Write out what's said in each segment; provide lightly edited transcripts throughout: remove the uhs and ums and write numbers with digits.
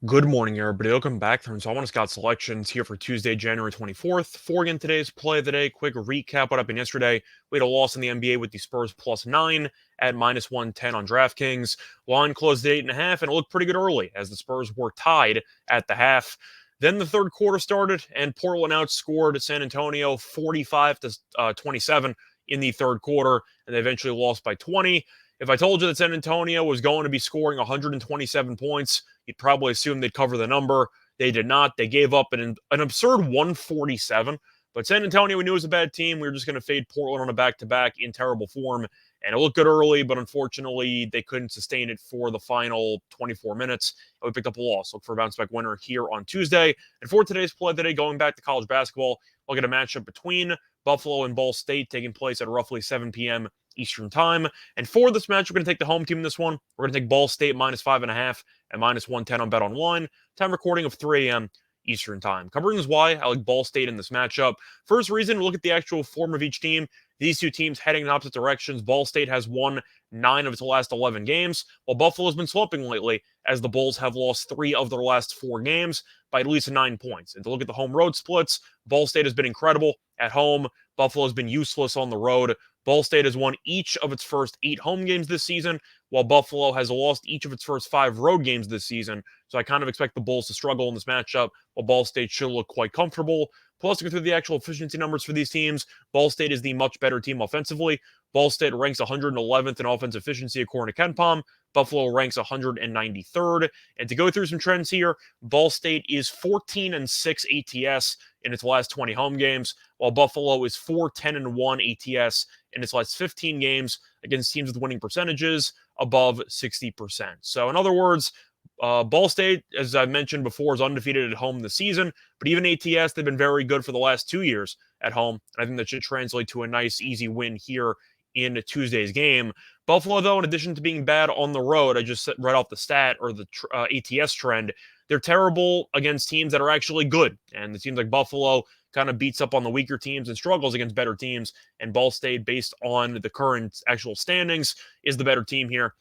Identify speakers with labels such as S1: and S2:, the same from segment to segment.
S1: Good morning, everybody. Welcome back. So I want to Scott selections here for Tuesday, January 24th. For again today's play of the day, quick recap what happened yesterday. We had a loss in the NBA with the Spurs +9 at -110 on DraftKings. Line closed at 8.5, and it looked pretty good early as the Spurs were tied at the half. Then the third quarter started, and Portland outscored San Antonio 45 to 27 in the third quarter, and they eventually lost by 20. If I told you that San Antonio was going to be scoring 127 points, you'd probably assume they'd cover the number. They did not. They gave up an absurd 147. But San Antonio, we knew was a bad team. We were just going to fade Portland on a back-to-back in terrible form. And it looked good early, but unfortunately, they couldn't sustain it for the final 24 minutes. And we picked up a loss. Look for a bounce-back winner here on Tuesday. And for today's play today, going back to college basketball, we'll get a matchup between Buffalo and Ball State taking place at roughly 7 p.m. Eastern Time. And for this match, we're going to take the home team in this one. We're going to take Ball State -5.5 and -110 on Bet Online. Time recording of 3 a.m. Eastern Time. Couple reasons why I like Ball State in this matchup. First reason, look at the actual form of each team. These two teams heading in opposite directions. Ball State has won 9 of its last 11 games, while Buffalo's been slumping lately, as the Bulls have lost 3 of their last 4 games by at least 9 points. And to look at the home road splits, Ball State has been incredible at home. Buffalo's been useless on the road. Ball State has won each of its first 8 home games this season, while Buffalo has lost each of its first 5 road games this season. So I kind of expect the Bulls to struggle in this matchup, while Ball State should look quite comfortable. Plus, to go through the actual efficiency numbers for these teams, Ball State is the much better team offensively. Ball State ranks 111th in offensive efficiency according to KenPom. Buffalo ranks 193rd. And to go through some trends here, Ball State is 14-6 ATS in its last 20 home games, while Buffalo is 4-10-1 ATS in its last 15 games against teams with winning percentages above 60%. So in other words, Ball State, as I mentioned before, is undefeated at home this season, but even ATS, they've been very good for the last 2 years at home. And I think that should translate to a nice, easy win here in Tuesday's game. Buffalo, though, in addition to being bad on the road, I just read off the stat or the ATS trend, they're terrible against teams that are actually good. And it seems like Buffalo kind of beats up on the weaker teams and struggles against better teams. And Ball State, based on the current actual standings, is the better team here.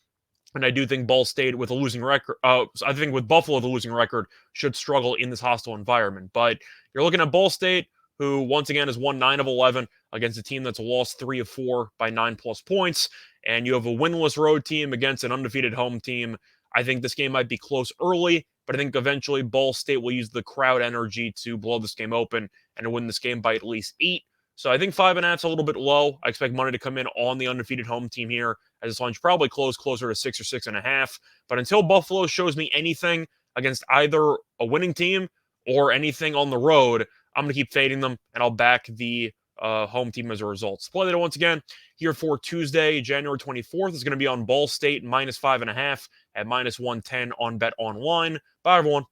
S1: And I do think Ball State with a losing record, I think with Buffalo, the losing record, should struggle in this hostile environment. But you're looking at Ball State, who once again has won 9 of 11 against a team that's lost 3 of 4 by 9+ points. And you have a winless road team against an undefeated home team. I think this game might be close early, but I think eventually Ball State will use the crowd energy to blow this game open and win this game by at least 8. So I think 5.5 is a little bit low. I expect money to come in on the undefeated home team here, as this line should probably close closer to 6 or 6.5. But until Buffalo shows me anything against either a winning team or anything on the road, I'm going to keep fading them, and I'll back the home team as a result. Play that once again here for Tuesday, January 24th is going to be on Ball State -5.5 at -110 on Bet Online. Bye, everyone.